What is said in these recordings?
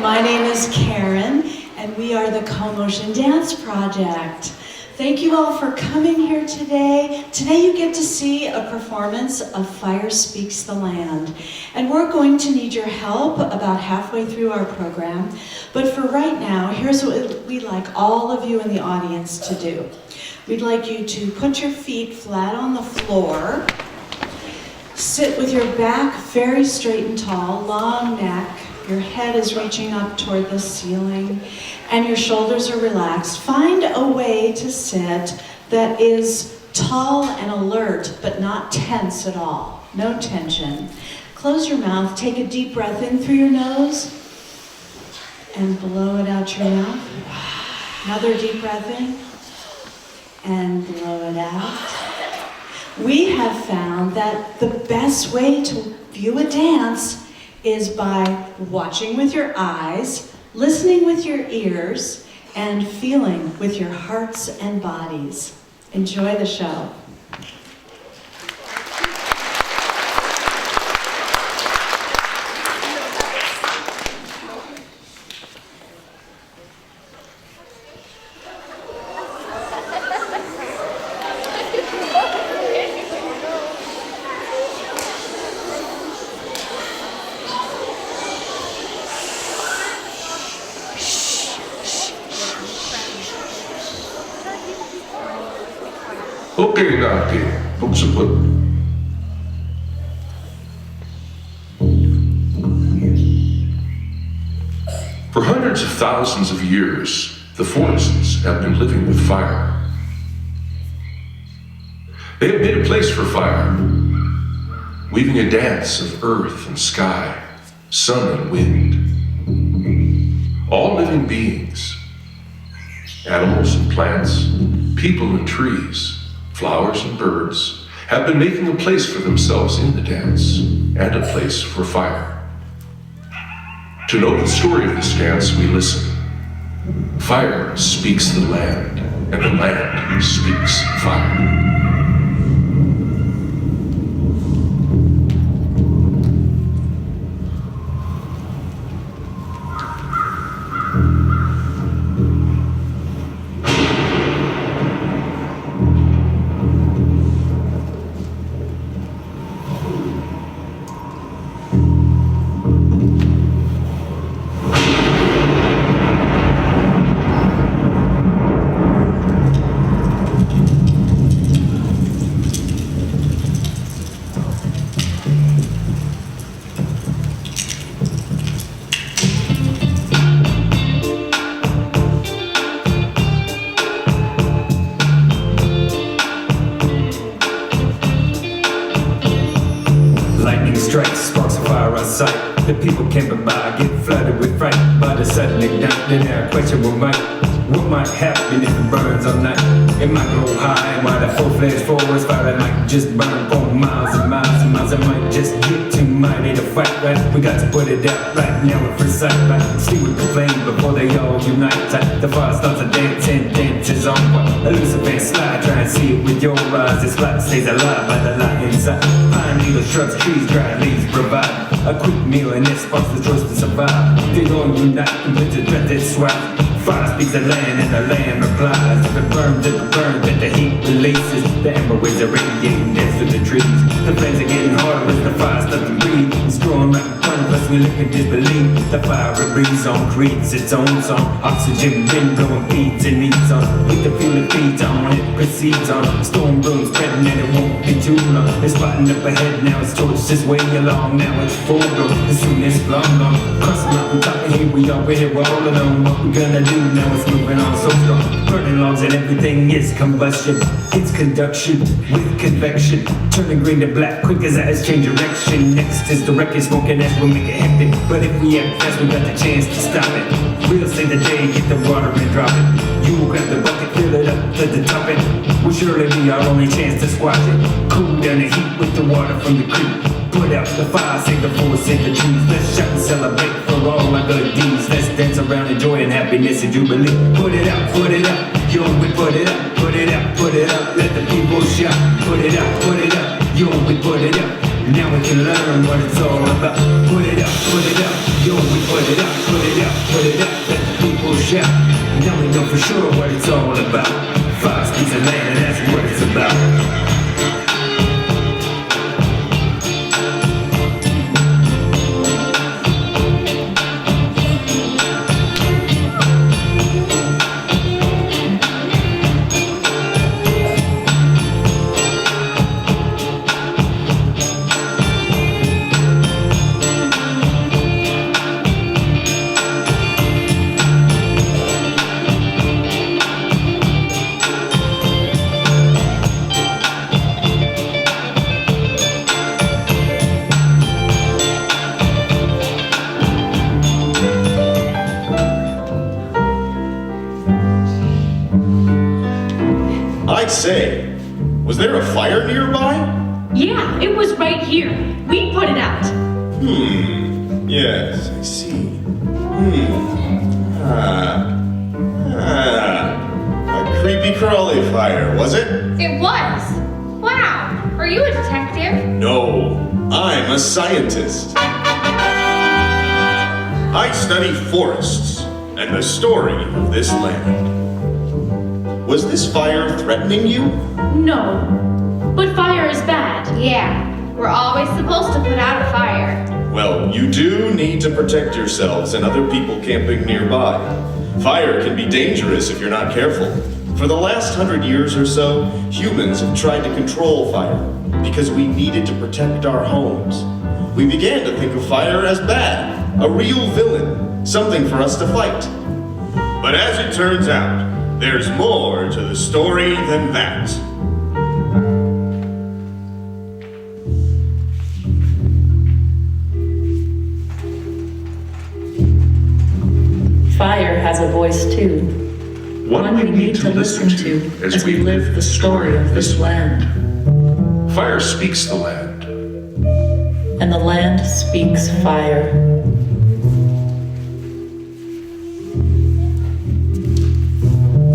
My name is Karen, and we are the Co-Motion Dance Project. Thank you all for coming here today. Today you get to see a performance of Fire Speaks the Land. And we're going to need your help about halfway through our program. But for right now, here's what we'd like all of you in the audience to do. We'd like you to put your feet flat on the floor, sit with your back very straight and tall, long neck, your head is reaching up toward the ceiling, and your shoulders are relaxed. Find a way to sit that is tall and alert, but not tense at all. No tension. Close your mouth, take a deep breath in through your nose, and blow it out your mouth. Another deep breath in, and blow it out. We have found that the best way to view a dance is by watching with your eyes, listening with your ears, and feeling with your hearts and bodies. Enjoy the show. Okay, Nati, pagsupot. For hundreds of thousands of years, the forests have been living with fire. They have made a place for fire, weaving a dance of earth and sky, sun and wind. All living beings, animals and plants, people and trees, flowers and birds, have been making a place for themselves in the dance, and a place for fire. To know the story of this dance, we listen. Fire speaks the land, and the land speaks fire. The people came by, get flooded with fright by the sudden ignite. Then I question what might happen if it burns all night. It might go high while the full-fledged forest fire might just burn for miles and miles and miles. It might just get too mighty to fight, right? We got to put it out right now at first sight, right? See with the flame before they all unite. The fire starts to dance and dances on what? A Lucifer slide, try and see it with your eyes. This light stays alive by the light inside. Pine needles, shrubs, trees, dry leaves provide a quick meal and it sparks the choice to survive. They all unite and put the breath that swell. Fire speaks the land and the land replies. If it burns, then the heat releases. The ember waves are radiating dance through the trees. The flames are getting harder as the fire starts to breathe. It's growing right in front of us, we look and disbelieve. The fire it breathes on, creates its own song. Oxygen, wind blowing, feeds and eats on. With the fuel it feeds on, it proceeds on. Storm blowing, spreading and it won't be too long. It's spotting up ahead now, it's torched this way along. Now it's full blown, as soon as it's long. Cross the mountain top and here we are, we're here all alone. What we gonna do now, it's moving on so strong. Burning logs and everything is combustion. It's conduction with convection. Turning green to black quick as eyes change direction. Next is the wreckage, smoking ash will make it hectic. But if we act fast, we got the chance to stop it. We'll save the day, get the water and drop it. You grab the bucket, fill it up to the top it. Will surely be our only chance to squash it. Cool down the heat with the water from the creek. Put out the fire, save the forest, save the trees. Let's shout and celebrate for all our good deeds. Let's dance around in joy and happiness and jubilee. Put it out, yo, we put it up, put it up, put it up. Let the people shout, put it up, yo, we put it up. Now we can learn what it's all about. Put it up, yo, we put it up, put it up. for sure what it's all about. Fire speaks the land, and that's what it's about. I say, was there a fire nearby? Yeah, it was right here. We put it out. Yes, I see. A creepy crawly fire, was it? It was. Wow. Are you a detective? No, I'm a scientist. I study forests and the story of this land. Was this fire threatening you? No. But fire is bad. Yeah. We're always supposed to put out a fire. Well, you do need to protect yourselves and other people camping nearby. Fire can be dangerous if you're not careful. For the last 100 years or so, humans have tried to control fire because we needed to protect our homes. We began to think of fire as bad, a real villain, something for us to fight. But as it turns out, there's more to the story than that. Fire has a voice too. One we need to listen to as we live the story of this land. Fire speaks the land. And the land speaks fire.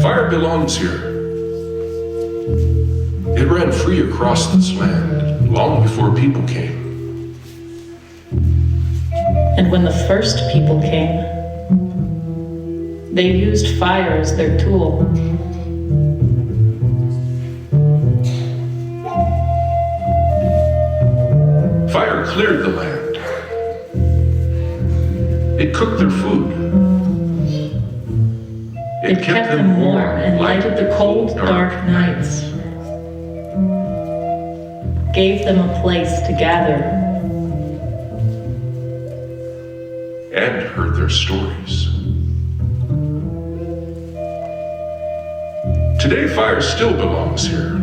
Fire belongs here. It ran free across this land long before people came. And when the first people came, they used fire as their tool. Fire cleared the land. It cooked their food. It kept them warm and lighted the cold, dark nights. Gave them a place to gather. And heard their stories. Today, fire still belongs here.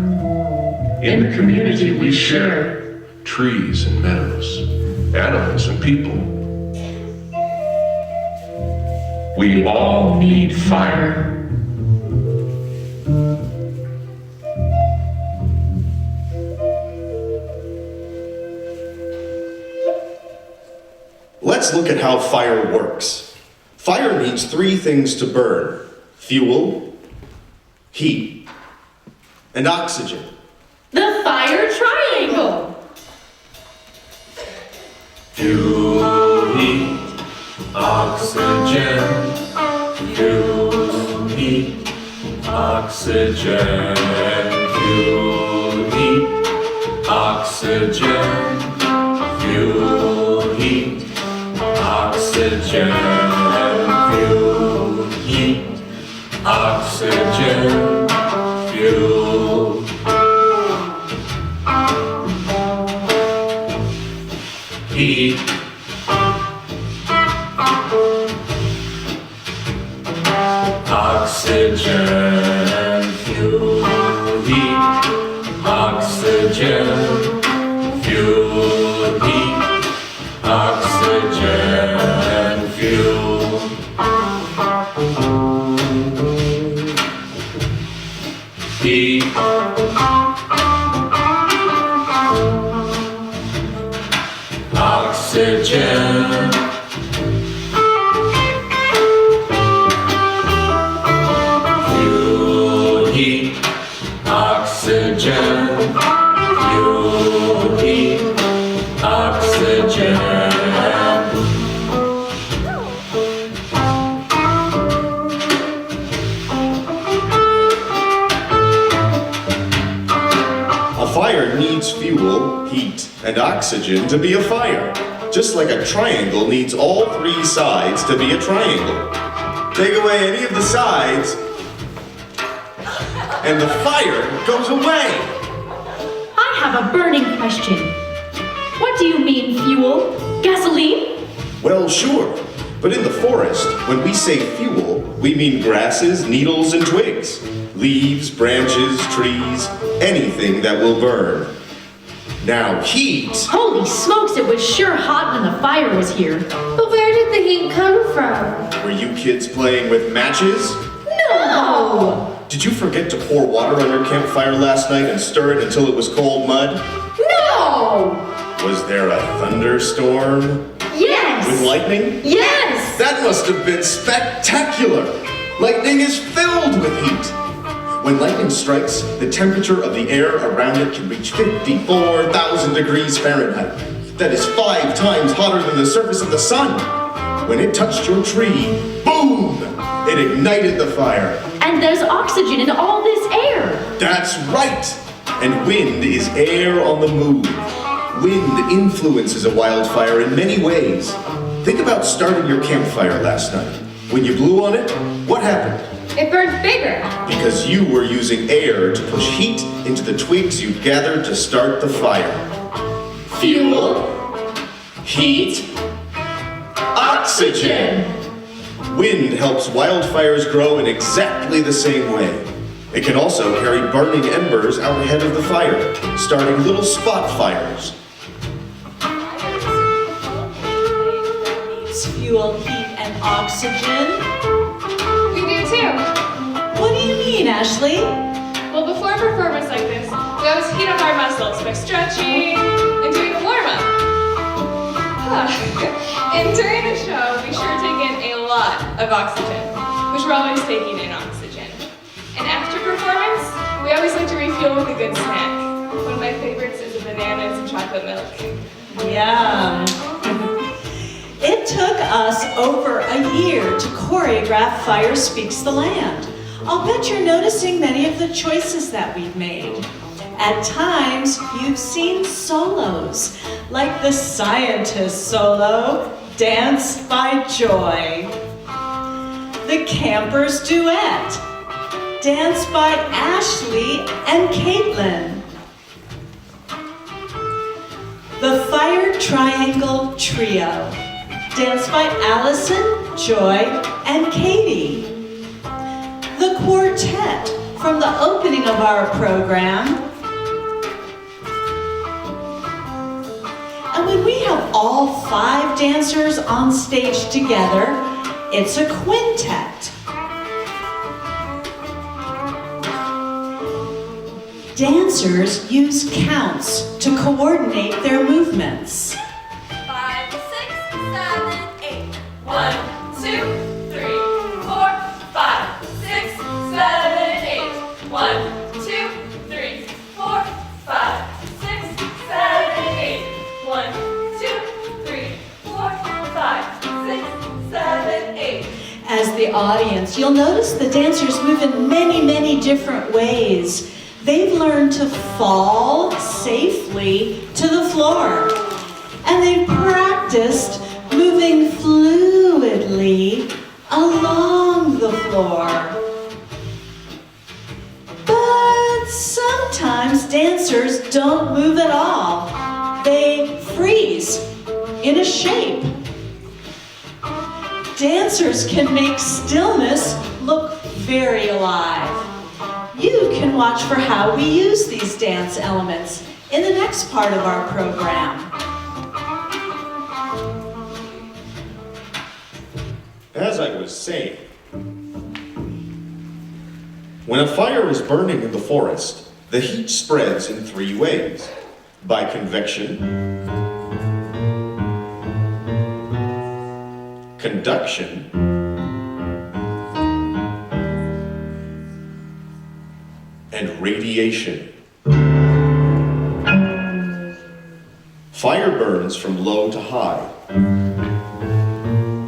In the community we share. Trees and meadows, animals and people. We all need fire. Let's look at how fire works. Fire needs three things to burn: fuel, heat, and oxygen. The fire triangle. Fuel, heat, oxygen. Fuel, heat, oxygen. Fuel, heat, oxygen. Fuel, heat, oxygen. Fuel, heat, oxygen. Fuel. Heat, oxygen, fuel, heat, oxygen, fuel, heat, oxygen, fuel. Heat, oxygen. Fuel, heat, oxygen. Fuel, and oxygen to be a fire. Just like a triangle needs all three sides to be a triangle. Take away any of the sides, and the fire goes away. I have a burning question. What do you mean, fuel? Gasoline? Well, sure. But in the forest, when we say fuel, we mean grasses, needles, and twigs. Leaves, branches, trees, anything that will burn. Now heat... Holy smokes, it was sure hot when the fire was here. But where did the heat come from? Were you kids playing with matches? No! Did you forget to pour water on your campfire last night and stir it until it was cold mud? No! Was there a thunderstorm? Yes! With lightning? Yes! That must have been spectacular! Lightning is filled with heat. When lightning strikes, the temperature of the air around it can reach 54,000 degrees Fahrenheit. That is 5 times hotter than the surface of the sun. When it touched your tree, boom! It ignited the fire. And there's oxygen in all this air. That's right! And wind is air on the move. Wind influences a wildfire in many ways. Think about starting your campfire last night. When you blew on it, what happened? It burned bigger. Because you were using air to push heat into the twigs you gathered to start the fire. Fuel, heat, oxygen. Wind helps wildfires grow in exactly the same way. It can also carry burning embers out ahead of the fire, starting little spot fires. Needs fuel, heat, and oxygen. We do too. What do you mean, Ashley? Well, before a performance like this, we always heat up our muscles by stretching and doing a warm-up. And during the show, we sure take in a lot of oxygen, which we're always taking in oxygen. And after performance, we always like to refuel with a good snack. One of my favorites is a banana and some chocolate milk. Yeah. It took us over a year to choreograph Fire Speaks the Land. I'll bet you're noticing many of the choices that we've made. At times, you've seen solos, like the scientist solo, Dance by Joy. The campers duet, Dance by Ashley and Caitlin. The Fire Triangle Trio, Dance by Allison, Joy, and Katie. The Quartet from the opening of our program. And when we have all 5 dancers on stage together, it's a quintet. Dancers use counts to coordinate their movements. 5, 6, 7, 8. 1, 2, 3, 4, 5, 6, 7, 8. 1, 2, 3, 4, 5, 6, 7, 8. 1, 2, 3, 4, 5, 6, 7, 8. As the audience, you'll notice the dancers move in many, many different ways. They've learned to fall safely to the floor. And they've practiced moving fluidly along the floor. But sometimes dancers don't move at all. They freeze in a shape. Dancers can make stillness look very alive. You can watch for how we use these dance elements in the next part of our program. As I was saying, when a fire is burning in the forest, the heat spreads in 3 ways. By convection, conduction, and radiation. Fire burns from low to high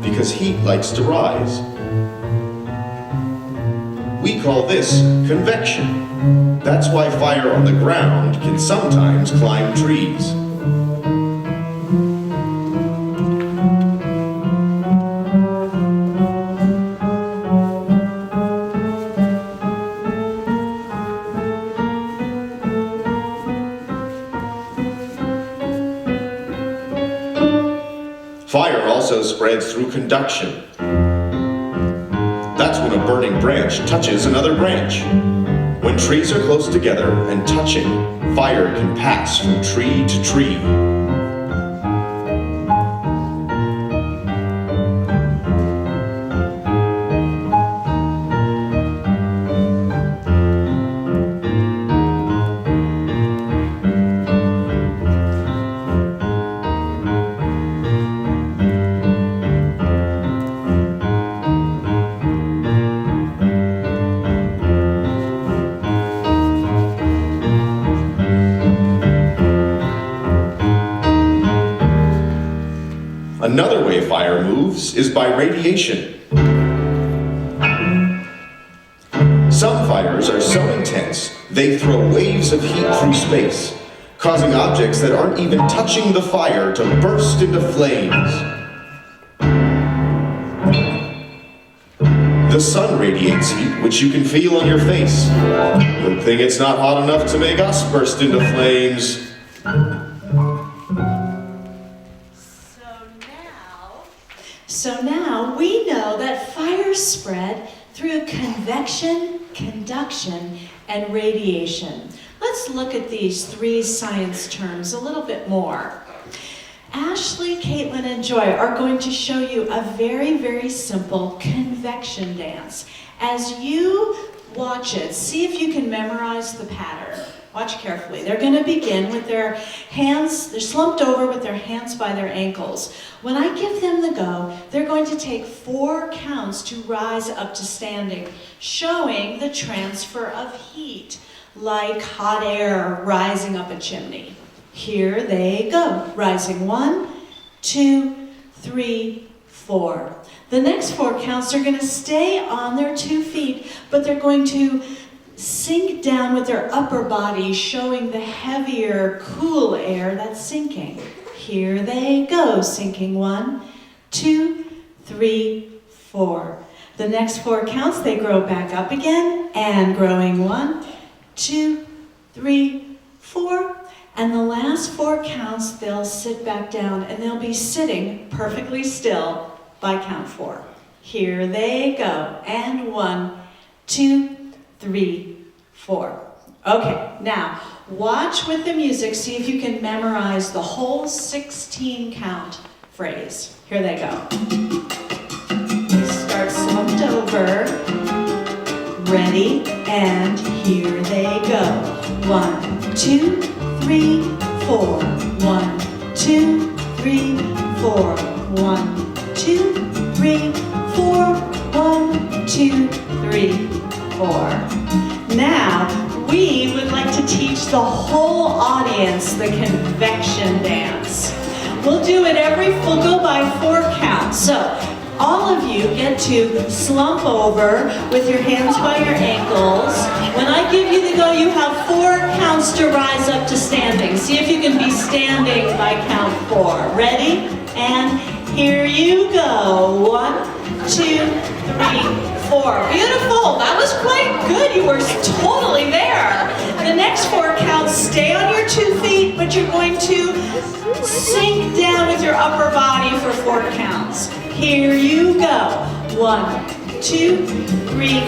because heat likes to rise. We call this convection. That's why fire on the ground can sometimes climb trees. spreads through conduction. That's when a burning branch touches another branch. When trees are close together and touching, fire can pass from tree to tree. Another way fire moves is by radiation. Some fires are so intense, they throw waves of heat through space, causing objects that aren't even touching the fire to burst into flames. The sun radiates heat, which you can feel on your face. Good thing it's not hot enough to make us burst into flames. So now we know that fires spread through convection, conduction, and radiation. Let's look at these three science terms a little bit more. Ashley, Caitlin, and Joy are going to show you a very, very simple convection dance. As you watch it, see if you can memorize the pattern. Watch carefully. They're going to begin with their hands, they're slumped over with their hands by their ankles. When I give them the go, they're going to take 4 counts to rise up to standing, showing the transfer of heat, like hot air rising up a chimney. Here they go, rising 1, 2, 3, 4. The next 4 counts are going to stay on their 2 feet, but they're going to sink down with their upper body, showing the heavier, cool air that's sinking. Here they go, sinking 1, 2, 3, 4. The next 4 counts, they grow back up again, and growing 1, 2, 3, 4. And the last 4 counts, they'll sit back down, and they'll be sitting perfectly still by count 4. Here they go, and 1, 2, 3, 4. Okay, now watch with the music, see if you can memorize the whole 16 count phrase. Here they go. They start slumped over, ready, and here they go. 1, 2, 3, 4. 1, 2, 3, 4. 1, 2, 3, 4. 1, 2, 3, 4. Now, we would like to teach the whole audience the convection dance. We'll do it we'll go by 4 counts. So, all of you get to slump over with your hands by your ankles. When I give you the go, you have 4 counts to rise up to standing. See if you can be standing by count 4. Ready? And here you go. 1, 2, 3, 4. Beautiful. That was quite good. You were totally there. The next 4 counts, stay on your 2 feet, but you're going to sink down with your upper body for 4 counts. Here you go. 1, 2, 3,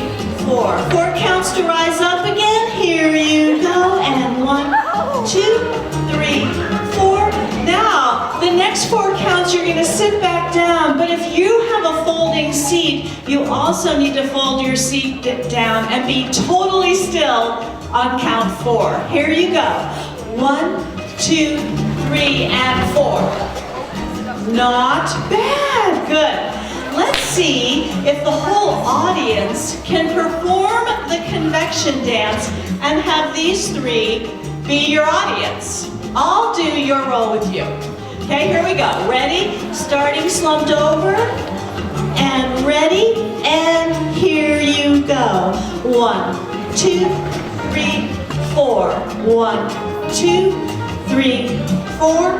4. 4 counts to rise up again. Here you go. And 1, 2, 3, 4. Now, the next 4 counts, you're going to sit back down. But if you have a folding seat, you also need to fold your seat down and be totally still on count 4. Here you go. 1, 2, 3, and 4. Not bad. Good. Let's see if the whole audience can perform the convection dance and have these 3 be your audience. I'll do your role with you. Okay, here we go. Ready? Starting slumped over. And ready? And here you go. 1, 2, 3, 4. 1, 2, 3, 4.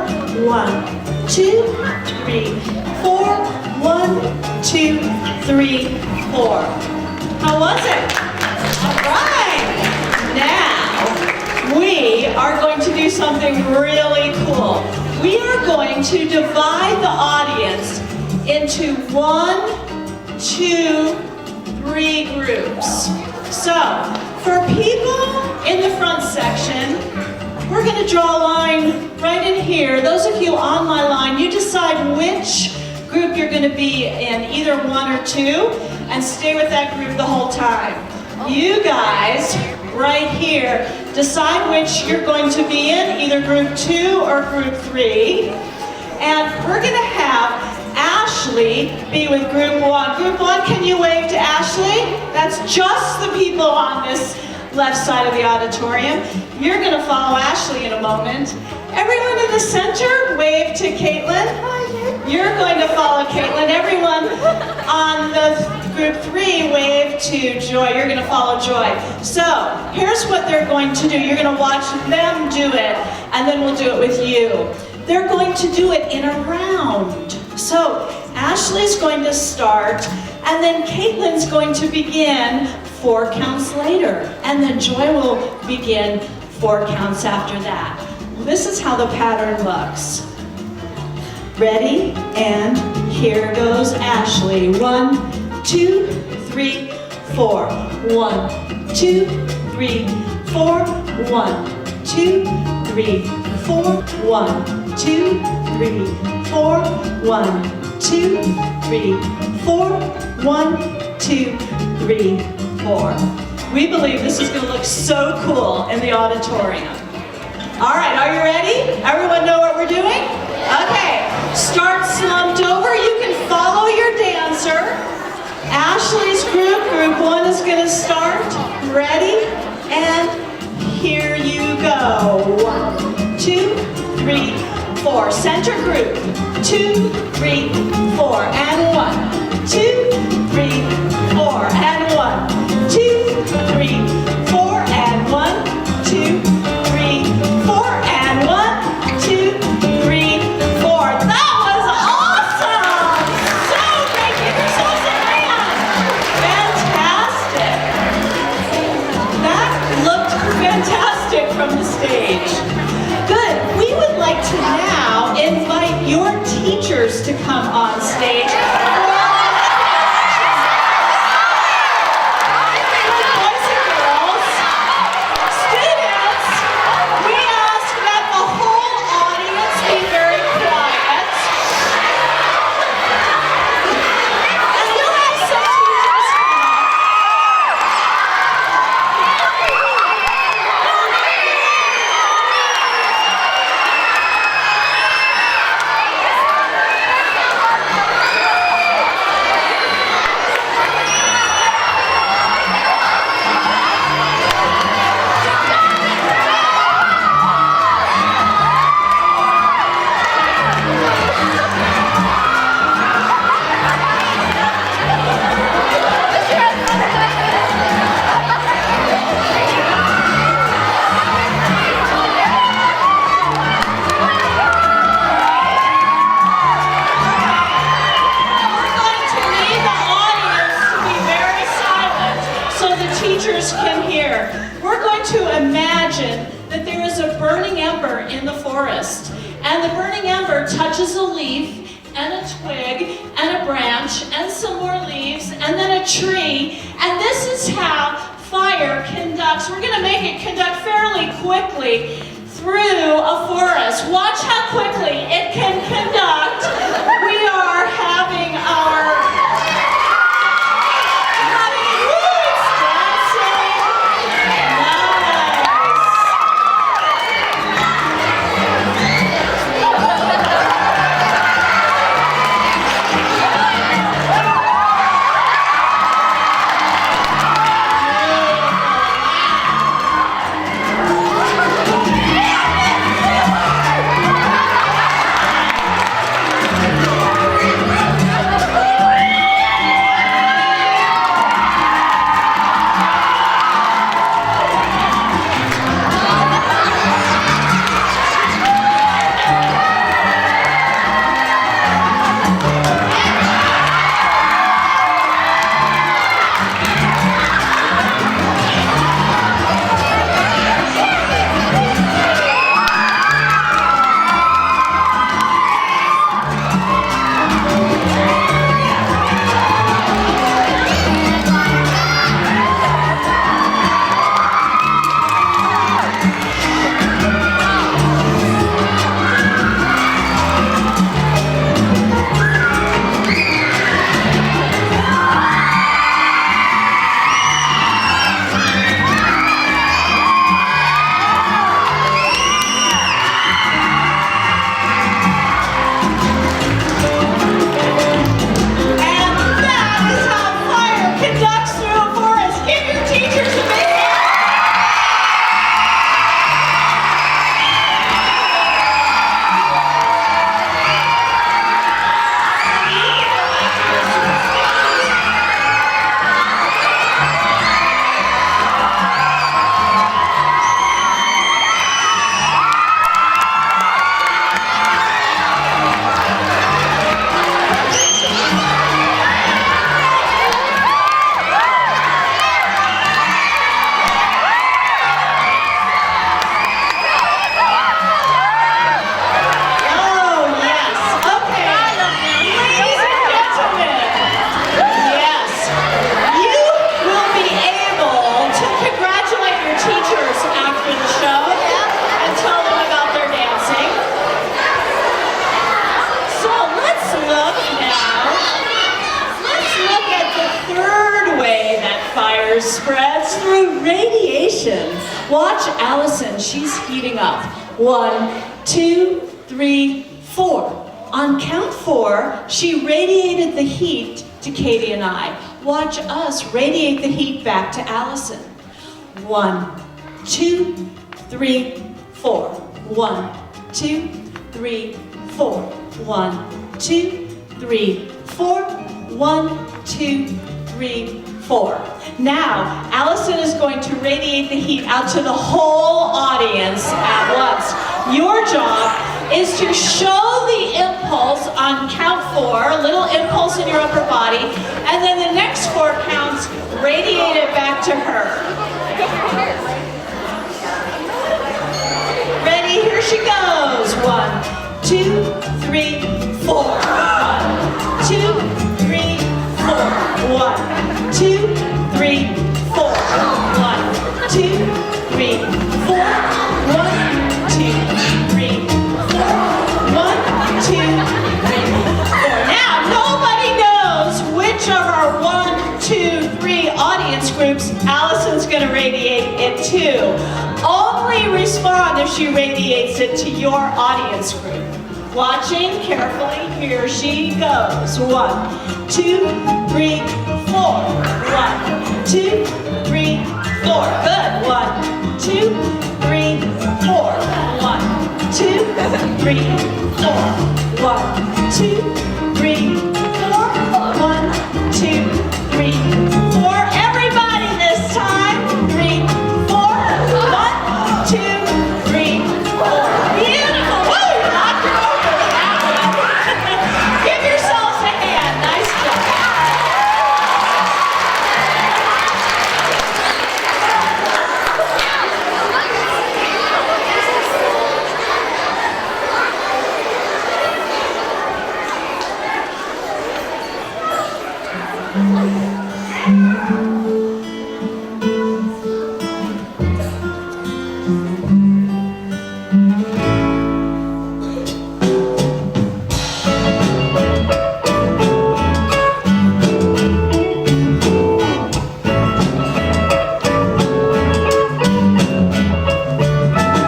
1, 2, 3, 4. 1, 2, 3, 4. How was it? All right. Now, we are going to do something really cool. We are going to divide the audience into 1, 2, 3 groups. So, for people in the front section, we're going to draw a line right in here. Those of you on my line, you decide which group you're going to be in, either 1 or 2, and stay with that group the whole time. You guys, right here, decide which you're going to be in, either group 2 or group 3. And we're going to have Ashley be with group 1. Group 1, can you wave to Ashley? That's just the people on this left side of the auditorium. You're going to follow Ashley in a moment. Everyone in the center, wave to Caitlin. You're going to follow Caitlin. Everyone on the group 3, wave to Joy. You're going to follow Joy. So here's what they're going to do. You're going to watch them do it, and then we'll do it with you. They're going to do it in a round. So Ashley's going to start, and then Caitlin's going to begin 4 counts later, and then Joy will begin 4 counts after that. This is how the pattern looks. Ready? And here goes Ashley. 1, 2, 3, 4. 1, 2, 3, 4. 1, 2, 3, 4. 1, 2, 3, 4. 1, 2, 3, 4. 1, 2, 3, 4. We believe this is going to look so cool in the auditorium. All right, are you ready? Everyone know what we're doing? Okay, start slumped over. You can follow your dancer. Ashley's group, group 1 is going to start. Ready? And here you go. 1, 2, 3, 4. Center group. 2, 3, 4. And 1, 2, 3, 4. And 1, 2, 3, 4. And 1, 2, 3, 4. And 1, 2, 3, 4. That was awesome! So great. Give yourselves a hand. Fantastic. That looked fantastic from the stage. Good. We would like to now invite your teachers to come on stage. And the burning ember touches a leaf and a twig and a branch and some more leaves and then a tree. And this is how fire conducts. We're going to make it conduct fairly quickly through a forest. Watch how quickly it can conduct. We are having our spreads through radiation. Watch Allison, she's heating up. 1, 2, 3, 4. On count 4, she radiated the heat to Katie and I. Watch us radiate the heat back to Allison. 1, 2, 3, 4. 1, 2, 3, 4. 1, 2, 3, 4. 1, 2, 3, 4. Now, Allison is going to radiate the heat out to the whole audience at once. Your job is to show the impulse on count 4, a little impulse in your upper body, and then the next 4 counts, radiate it back to her. Ready? Here she goes. 1, 2, 3, 4. 1, 2, 3, 4. 1, 2, 3, 4. 1, 2, 3, 4. 1, 2, 3, 4. 1, 2, 3, 4. Now, nobody knows which of our 1, 2, 3 audience groups Allison's going to radiate it to. Only respond if she radiates it to your audience group. Watching carefully, here she goes. 1, 2, 3, 4. 1, 2, 3, 4. Good. 1, 2, 3, 4. 1, 2, 3, 4. 1, 2, 3, 4. 1, 2, 3, 4. Everybody this time. 3, 4. 1, 2, 3, 4. Beautiful. Woo! You knocked her over with that one. Give yourselves a hand. Nice job.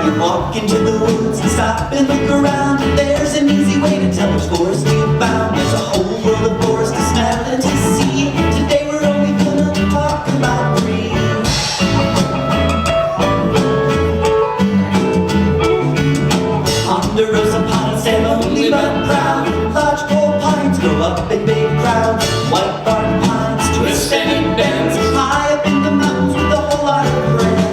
You walk into the woods and stop and look around, and there's an easy way to tell which forest you've found. There's a whole world of forest to smell and to see. Today we're only gonna talk about 3. Ponderosa pines stand lonely but proud. Lodgepole pines grow up in big crowds. White bark pines twist and bend high up in the mountains with a whole lot of friends.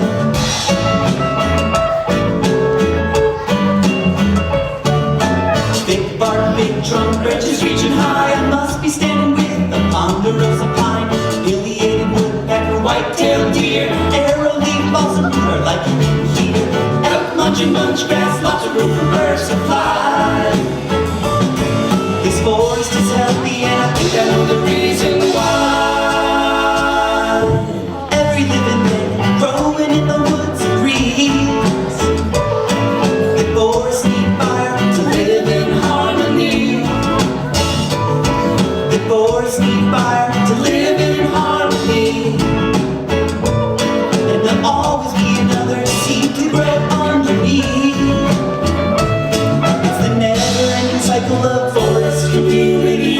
Thick bark, big trunk, branches reaching high. I must be standing with the ponderosa pine. Pileated woodpecker, white-tailed deer, arrow leaf balsam, you are like you in here. Elk munching bunch grass, lots of room for birds to fly. This forest is healthy and I think I know the reason why. Every living thing growing in the woods agrees. The forests need fire to live in harmony. The forests need fire to live in harmony. And there'll always be another seed to grow underneath. It's the never-ending cycle of forest community.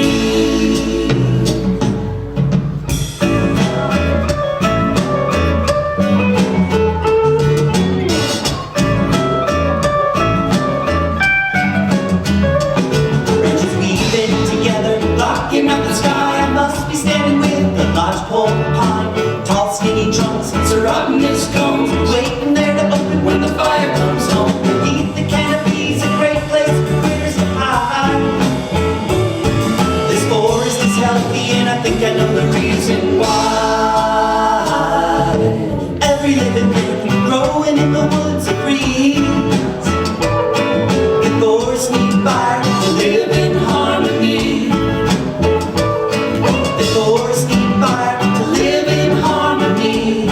Branches weaving together, blocking up the sky. I must be standing with the lodgepole pine. Tall, skinny trunks and serotinous cones, waiting there to open when the fire comes home. Beneath the canopies, a great place for critters to hide. This forest is healthy and I think I know the reason why. Every living thing growing in the woods agrees. The forests need fire to live in harmony. The forests need fire to live in harmony.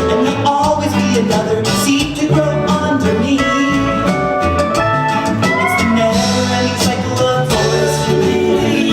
And there'll always be another seed to grow underneath. It's the never-ending cycle of forest community.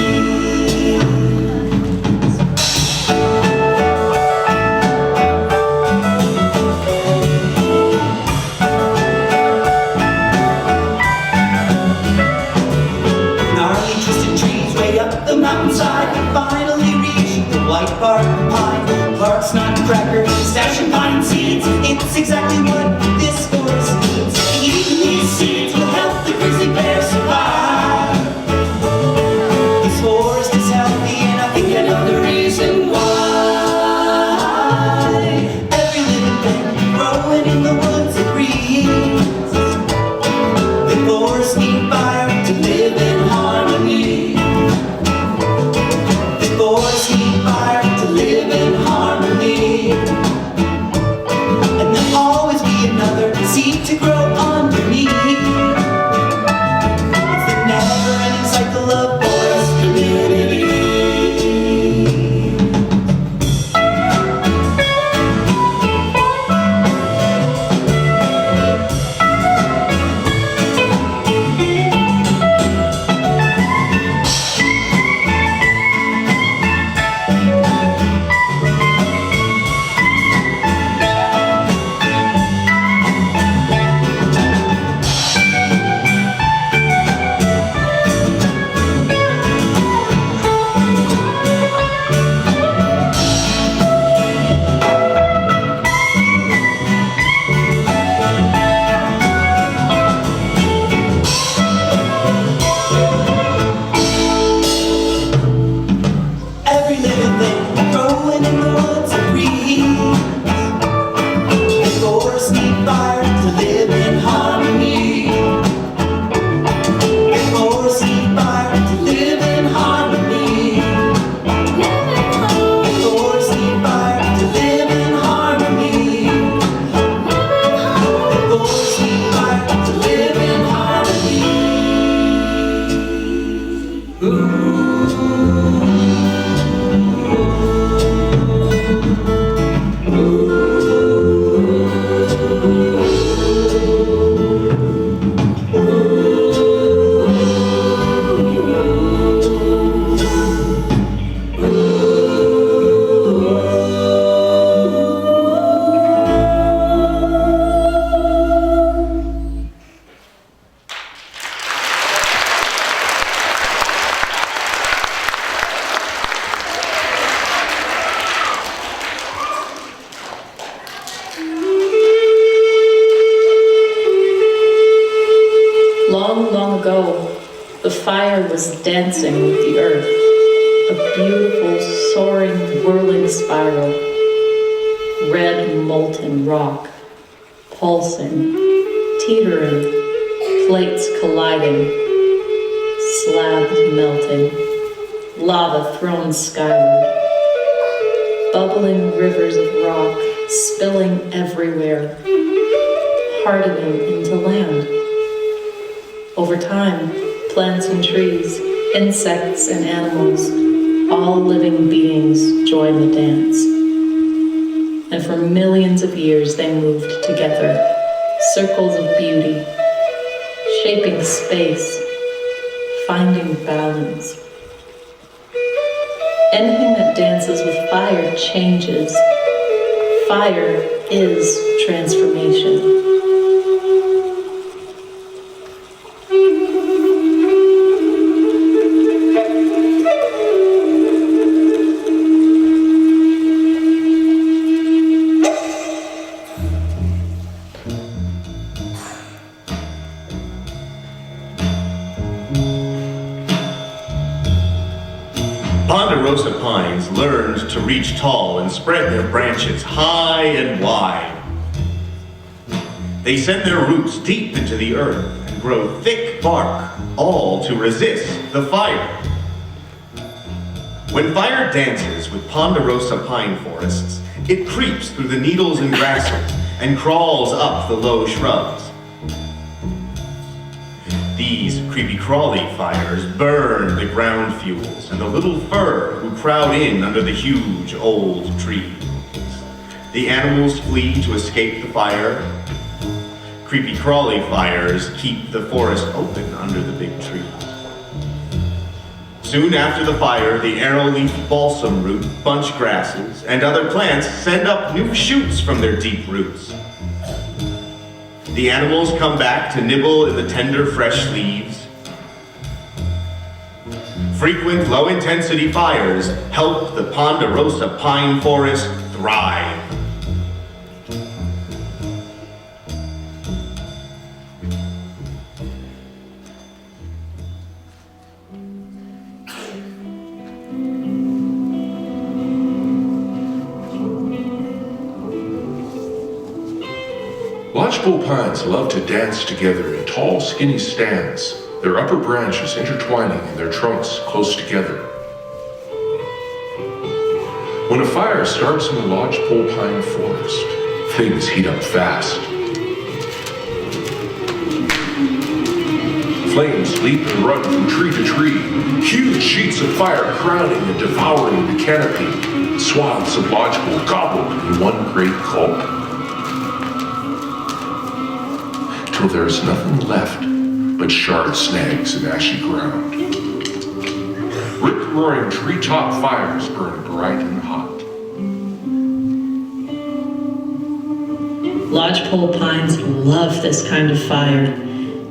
bark pine, bark's not cracker, stashing pine seeds. It's exactly what this forest needs. Eating these seeds will help the grizzly bear survive. This forest is healthy, and I think I know the reason why. Every living thing growing in the woods agrees. The forest needs fire to live in harmony. The forest needs fire to live in harmony. And there'll always be another seed to grow underneath. It's the never-ending cycle of forest community. Every living thing growing in the woods agrees. The forest needs fire to live in harmony. The forest needs fire to live in harmony. The forest needs fire to live in harmony. The forest needs fire to live in harmony. Long, long ago, the fire was dancing with the earth, a beautiful, soaring, whirling spiral, red molten rock, pulsing, teetering, plates colliding, slabs melting, lava thrown skyward, bubbling rivers of rock spilling everywhere, hardening into land. Over time, plants and trees, insects and animals, all living beings join the dance. And for millions of years they moved together, circles of beauty, shaping space, finding balance. Anything that dances with fire changes. Fire is transformation. Ponderosa pines learned to reach tall and spread their branches high and wide. They send their roots deep into the earth and grow thick bark, all to resist the fire. When fire dances with ponderosa pine forests, it creeps through the needles and grasses and crawls up the low shrubs. These creepy-crawly fires burn the ground fuels and the little fur who crowd in under the huge old trees. The animals flee to escape the fire. Creepy-crawly fires keep the forest open under the big trees. Soon after the fire, the arrowleaf balsam root, bunch grasses, and other plants send up new shoots from their deep roots. The animals come back to nibble in the tender, fresh leaves. Frequent low-intensity fires help the ponderosa pine forest thrive. Lodgepole pines love to dance together in tall, skinny stands, their upper branches intertwining and their trunks close together. When a fire starts in the lodgepole pine forest, things heat up fast. Flames leap and run from tree to tree, huge sheets of fire crowding and devouring the canopy, swaths of lodgepole gobbled in one great gulp. Till there's nothing left but charred snags and ashy ground. Rip-roaring treetop fires burn bright and hot. Lodgepole pines love this kind of fire.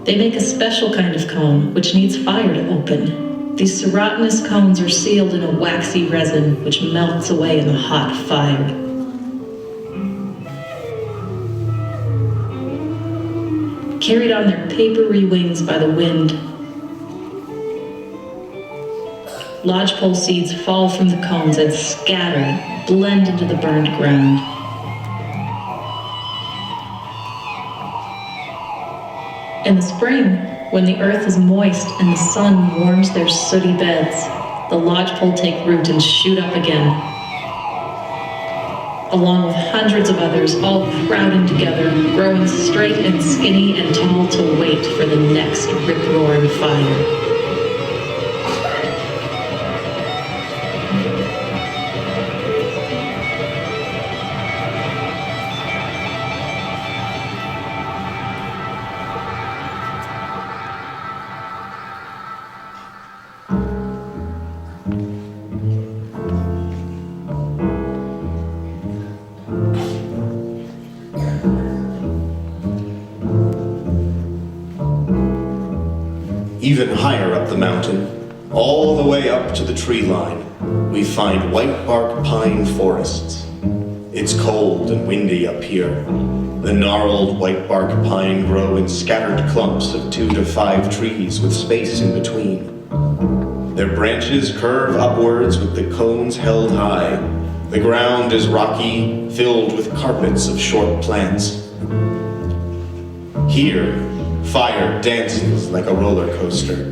They make a special kind of cone which needs fire to open. These serotinous cones are sealed in a waxy resin which melts away in the hot fire. Carried on their papery wings by the wind, lodgepole seeds fall from the cones and scatter, blend into the burned ground. In the spring, when the earth is moist and the sun warms their sooty beds, the lodgepole take root and shoot up again, along with hundreds of others, all crowding together, growing straight and skinny and tall to wait for the next rip-roaring fire. Even higher up the mountain, all the way up to the tree line, we find white bark pine forests. It's cold and windy up here. The gnarled white bark pine grow in scattered clumps of 2 to 5 trees with space in between. Their branches curve upwards with the cones held high. The ground is rocky, filled with carpets of short plants. Here, fire dances like a roller coaster,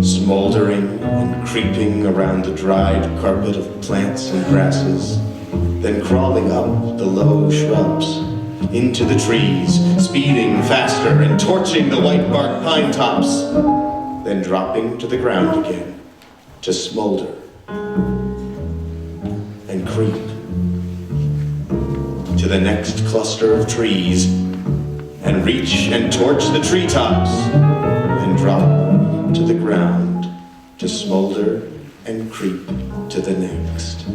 smoldering and creeping around the dried carpet of plants and grasses, then crawling up the low shrubs, into the trees, speeding faster and torching the white bark pine tops, then dropping to the ground again to smolder and creep to the next cluster of trees and reach and torch the treetops and drop to the ground to smolder and creep to the next.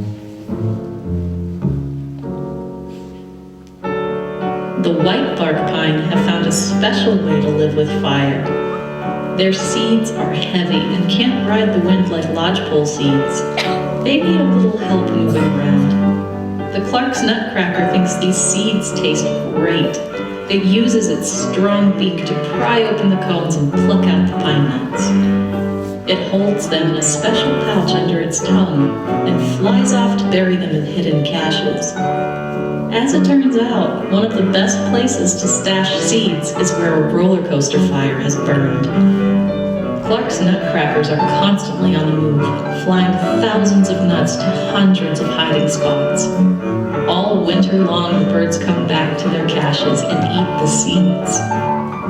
The white bark pine have found a special way to live with fire. Their seeds are heavy and can't ride the wind like lodgepole seeds. They need a little help moving around. The Clark's nutcracker thinks these seeds taste great. It uses its strong beak to pry open the cones and pluck out the pine nuts. It holds them in a special pouch under its tongue and flies off to bury them in hidden caches. As it turns out, one of the best places to stash seeds is where a roller coaster fire has burned. Clark's nutcrackers are constantly on the move, flying thousands of nuts to hundreds of hiding spots. All winter long, the birds come back to their caches and eat the seeds.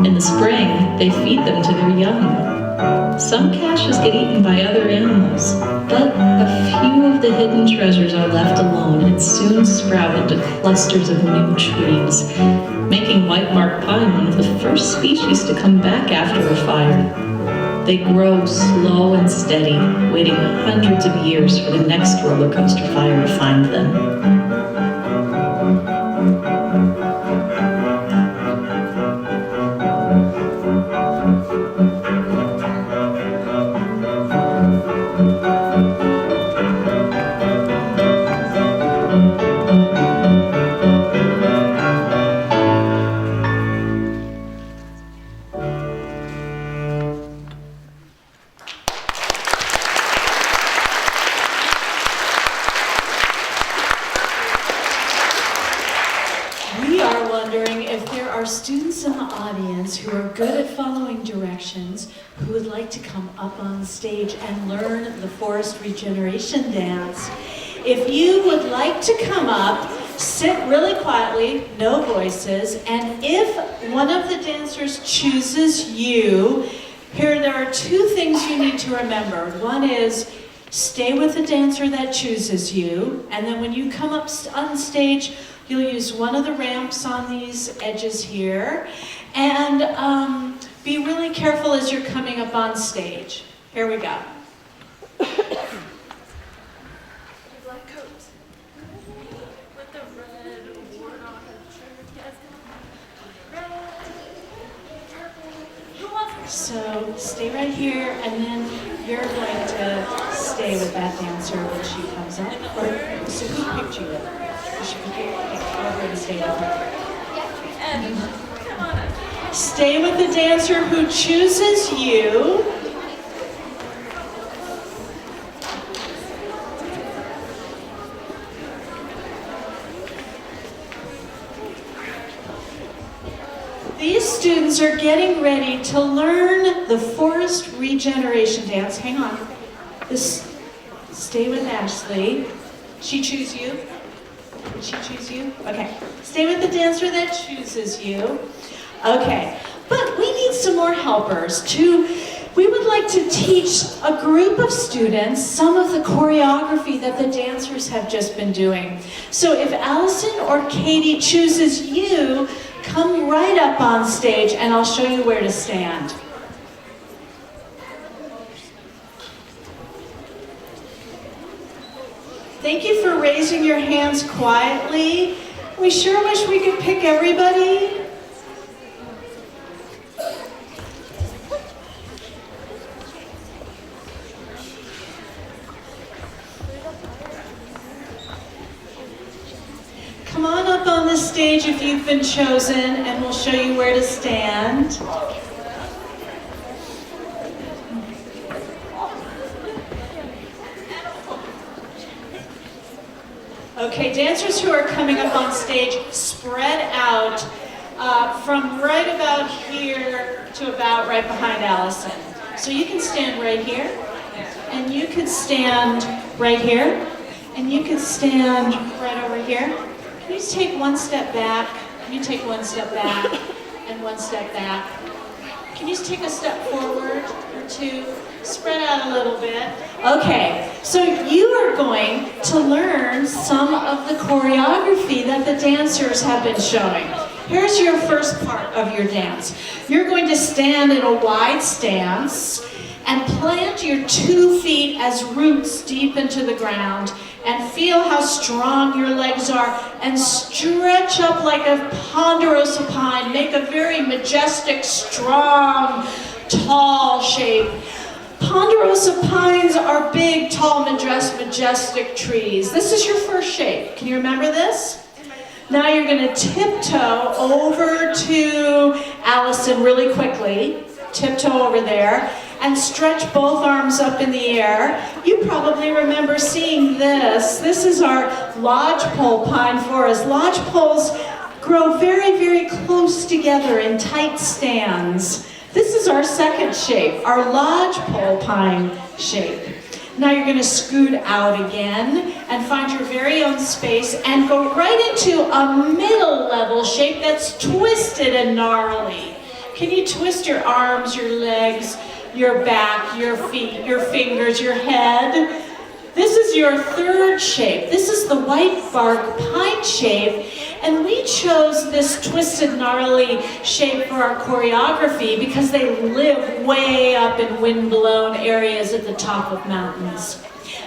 In the spring, they feed them to their young. Some caches get eaten by other animals, but a few of the hidden treasures are left alone and soon sprout into clusters of new trees, making white bark pine one of the first species to come back after a fire. They grow slow and steady, waiting hundreds of years for the next roller coaster fire to find them. are students in the audience who are good at following directions, who would like to come up on stage and learn the forest regeneration dance. If you would like to come up, sit really quietly, no voices, and if one of the dancers chooses you, there are two things you need to remember. One is stay with the dancer that chooses you, and then when you come up on stage, you'll use one of the ramps on these edges here, and be really careful as you're coming up on stage. Here we go. Black coat with the red wart on her shirt. Yes. Red, purple. Who wants So stay right here, and then you're going to stay with that dancer when she comes up. So who picked you? You should pick over to stay with her. And come on up. Stay with the dancer who chooses you. These students are getting ready to learn the forest regeneration dance. Hang on. Stay with Ashley. She choose you? Did she choose you? Okay. Stay with the dancer that chooses you. Okay. But we need some more helpers too. We would like to teach a group of students some of the choreography that the dancers have just been doing. So if Allison or Katie chooses you, come right up on stage and I'll show you where to stand. Thank you for raising your hands quietly. We sure wish we could pick everybody. Come on up on the stage if you've been chosen, and we'll show you where to stand. Okay, dancers who are coming up on stage, spread out from right about here to about right behind Allison. So you can stand right here, and you can stand right here, and you can stand right over here. Can you just take one step back? Can you take one step back and one step back? Can you just take a step forward or two? Spread out a little bit. Okay, so you are going to learn some of the choreography that the dancers have been showing. Here's your first part of your dance. You're going to stand in a wide stance and plant your 2 feet as roots deep into the ground and feel how strong your legs are and stretch up like a ponderosa pine. Make a very majestic, strong, tall shape. Ponderosa pines are big, tall, majestic trees. This is your first shape. Can you remember this? Now you're going to tiptoe over to Allison really quickly. Tiptoe over there and stretch both arms up in the air. You probably remember seeing this. This is our lodgepole pine forest. Lodgepoles grow very, very close together in tight stands. This is our second shape, our lodgepole pine shape. Now you're going to scoot out again and find your very own space and go right into a middle level shape that's twisted and gnarly. Can you twist your arms, your legs, your back, your feet, your fingers, your head? This is your third shape. This is the white bark pine shape. And we chose this twisted, gnarly shape for our choreography because they live way up in wind-blown areas at the top of mountains.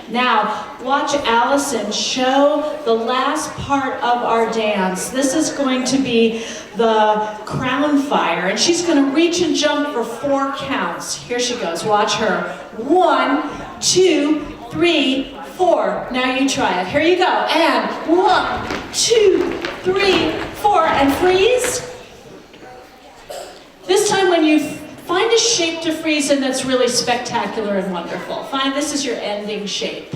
Now, watch Allison show the last part of our dance. This is going to be the crown fire, and she's going to reach and jump for 4 counts. Here she goes. Watch her. 1, 2, 3, 4. Now you try it. Here you go. And 1, 2, 3, 4, and freeze. This time when you find a shape to freeze in that's really spectacular and wonderful. This is your ending shape.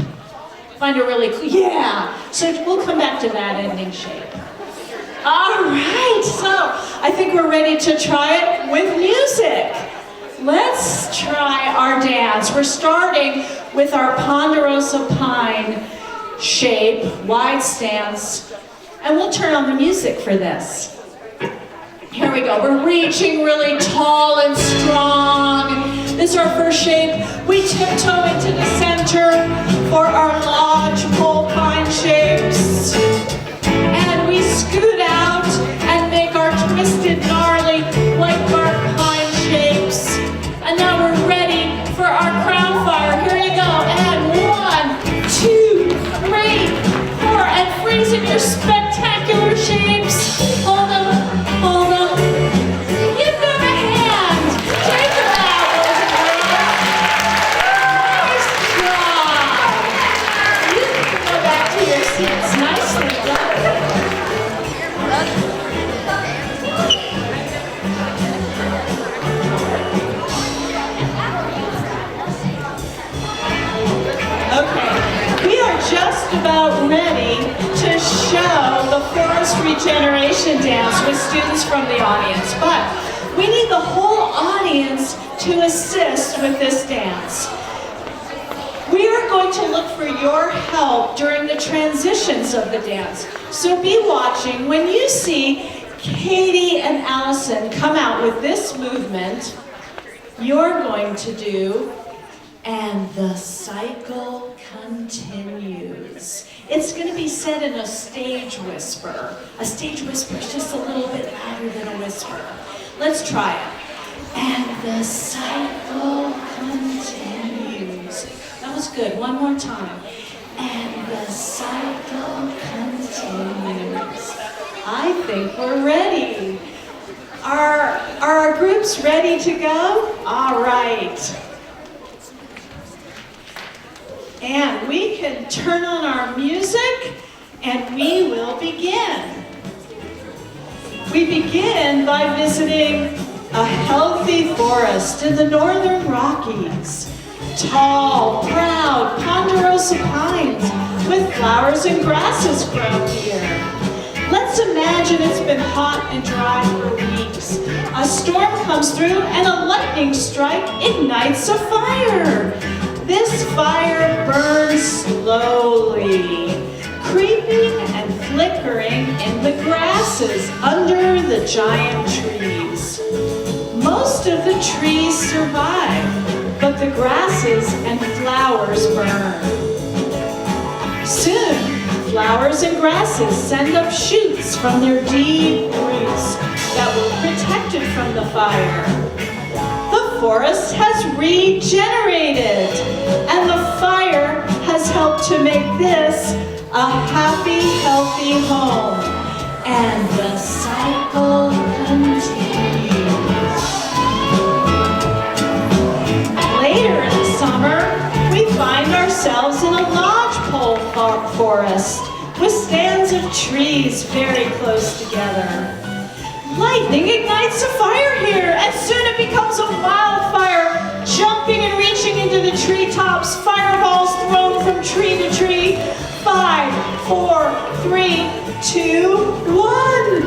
Find a really cool, yeah. So we'll come back to that ending shape. All right, so I think we're ready to try it with music. Let's try our dance. We're starting with our ponderosa pine shape, wide stance, and we'll turn on the music for this. Here we go. We're reaching really tall and strong. This is our first shape. We tiptoe into the center for our lodge pole pine shapes. And we scoot out and make our twisted, gnarly, white bark pine shapes. And now we're ready for our crown fire. Here you go. And 1, 2, 3, 4, and freeze in your spectacular shapes. Hold them, hold them. Give them a hand. Take them out, boys and girls. Nice job. You can go back to your seats. Nicely done. Okay, we are just about ready to show the forest regeneration dance with students from the audience, but we need the whole audience to assist with this dance. We are going to look for your help during the transitions of the dance, so be watching. When you see Katie and Allison come out with this movement, you're going to do "And the cycle continues." It's going to be said in a stage whisper. A stage whisper is just a little bit louder than a whisper. Let's try it. And the cycle continues. That was good. One more time. And the cycle continues. I think we're ready. Are our groups ready to go? All right. And we can turn on our music and we will begin. We begin by visiting a healthy forest in the northern Rockies. Tall, proud ponderosa pines with flowers and grasses grow here. Let's imagine it's been hot and dry for weeks. A storm comes through and a lightning strike ignites a fire. This fire burns slowly, creeping and flickering in the grasses under the giant trees. Most of the trees survive, but the grasses and flowers burn. Soon, flowers and grasses send up shoots from their deep roots that were protected from the fire. The forest has regenerated, and the fire has helped to make this a happy, healthy home. And the cycle continues. Later in the summer, we find ourselves in a lodgepole forest with stands of trees very close together. Lightning ignites a fire here, and soon it becomes a wildfire, jumping and reaching into the treetops, fireballs thrown from tree to tree. 5, 4, 3, 2, 1.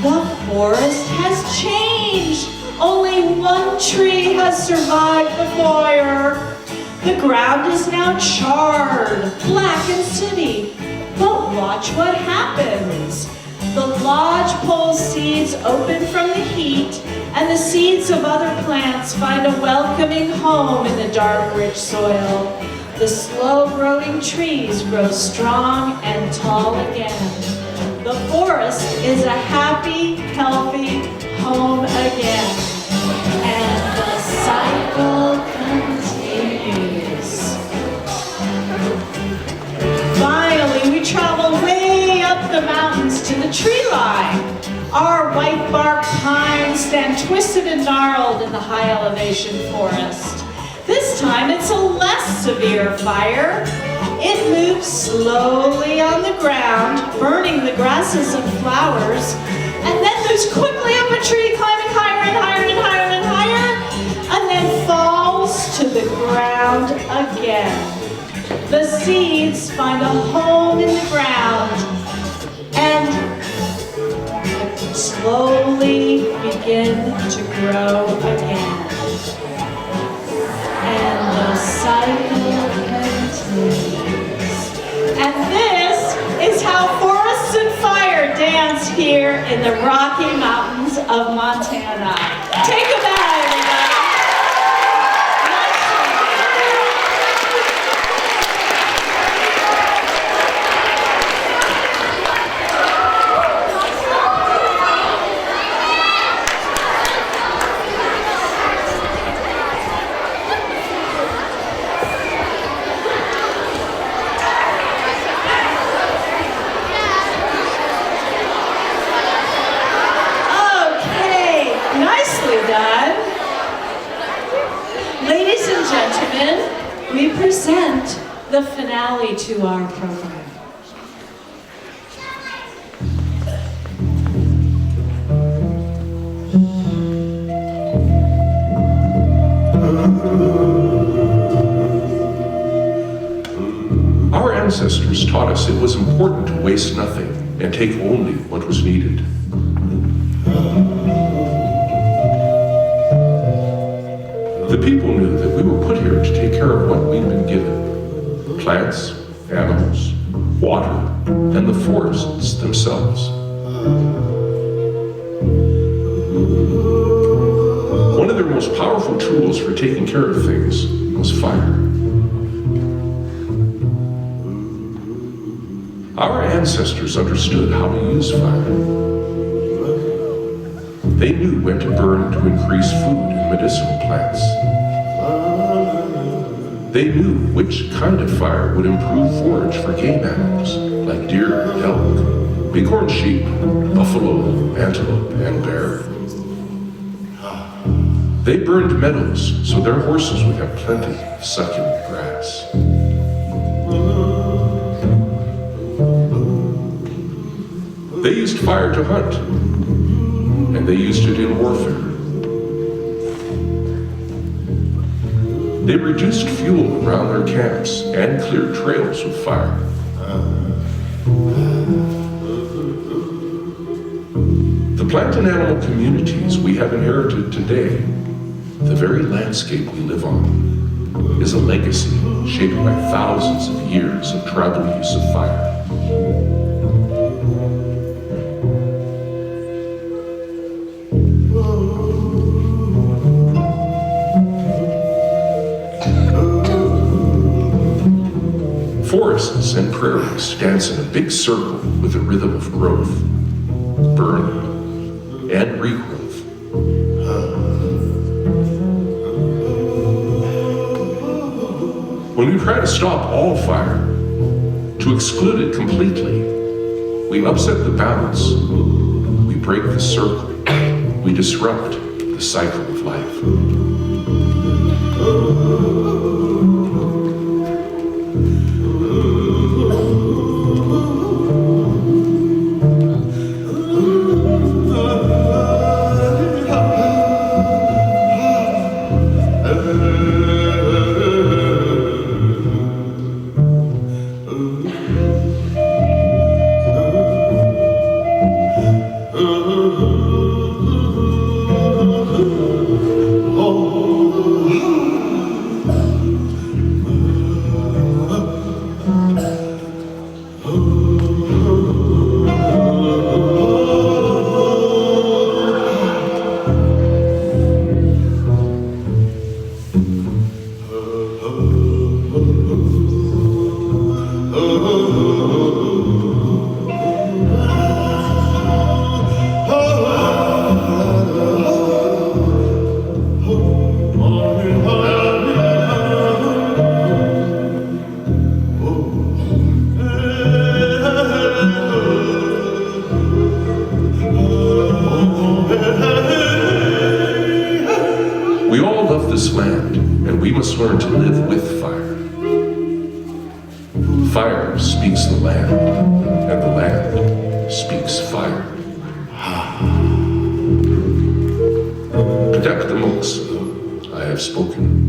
The forest has changed. Only one tree has survived the fire. The ground is now charred, black and sooty. But watch what happens. The lodgepole seeds open from the heat, and the seeds of other plants find a welcoming home in the dark, rich soil. The slow-growing trees grow strong and tall again. The forest is a happy, healthy home again. And the cycle continues. Finally, we travel way up the mountains to the tree line. Our white bark pines stand twisted and gnarled in the high elevation forest. This time it's a less severe fire. It moves slowly on the ground, burning the grasses and flowers, and then moves quickly up a tree, climbing higher and higher and higher and higher, and then falls to the ground again. The seeds find a home in the ground, and slowly begin to grow again. And the cycle continues. And this is how forests and fire dance here in the Rocky Mountains of Montana. Take a bow, everybody. Ladies and gentlemen, we present the finale to our program. Our ancestors taught us it was important to waste nothing and take only what was needed. The people knew that we were put here to take care of what we'd been given. Plants, animals, water, and the forests themselves. One of their most powerful tools for taking care of things was fire. Our ancestors understood how to use fire. They knew when to burn to increase food and medicinal plants. They knew which kind of fire would improve forage for game animals like deer, elk, bighorn sheep, buffalo, antelope, and bear. They burned meadows so their horses would have plenty of succulent grass. They used fire to hunt, and they used it in warfare. They reduced fuel around their camps and cleared trails with fire. The plant and animal communities we have inherited today, the very landscape we live on, is a legacy shaped by thousands of years of tribal use of fire. Forests and prairies dance in a big circle with a rhythm of growth, burn, and regrowth. When we try to stop all fire, to exclude it completely, we upset the balance, we break the circle, we disrupt the cycle of life. We all love this land, and we must learn to live with fire. Fire speaks the land, and the land speaks fire. Protect the monks. I have spoken.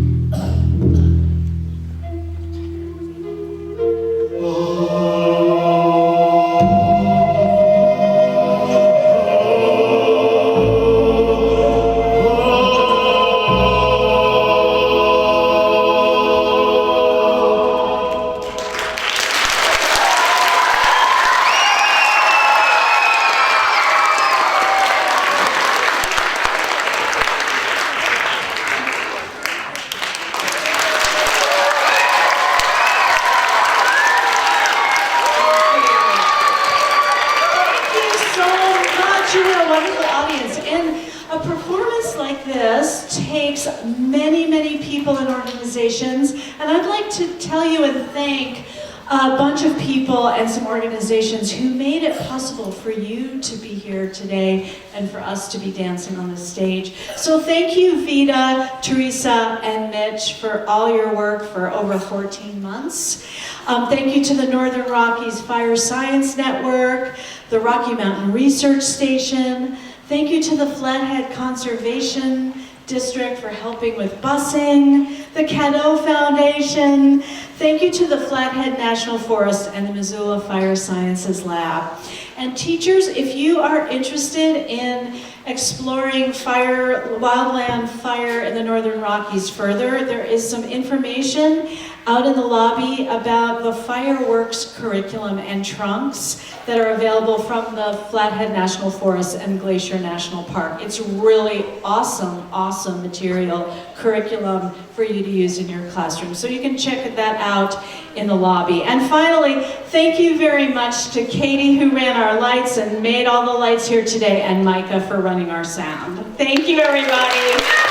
A performance like this takes many, many people and organizations, and I'd like to tell you and thank a bunch of people and some organizations who made it possible for you to be here today and for us to be dancing on this stage. So thank you, Vida, Teresa, and Mitch for all your work for over 14 months. Thank you to the Northern Rockies Fire Science Network, the Rocky Mountain Research Station. Thank you to the Flathead Conservation District for helping with busing, the Caddo Foundation. Thank you to the Flathead National Forest and the Missoula Fire Sciences Lab. And teachers, if you are interested in exploring wildland fire in the Northern Rockies further, there is some information out in the lobby about the fireworks curriculum and trunks that are available from the Flathead National Forest and Glacier National Park. It's really awesome, awesome material, curriculum for you to use in your classroom. So you can check that out in the lobby. And finally, thank you very much to Katie, who ran our lights and made all the lights here today, and Micah for running our sound. Thank you, everybody.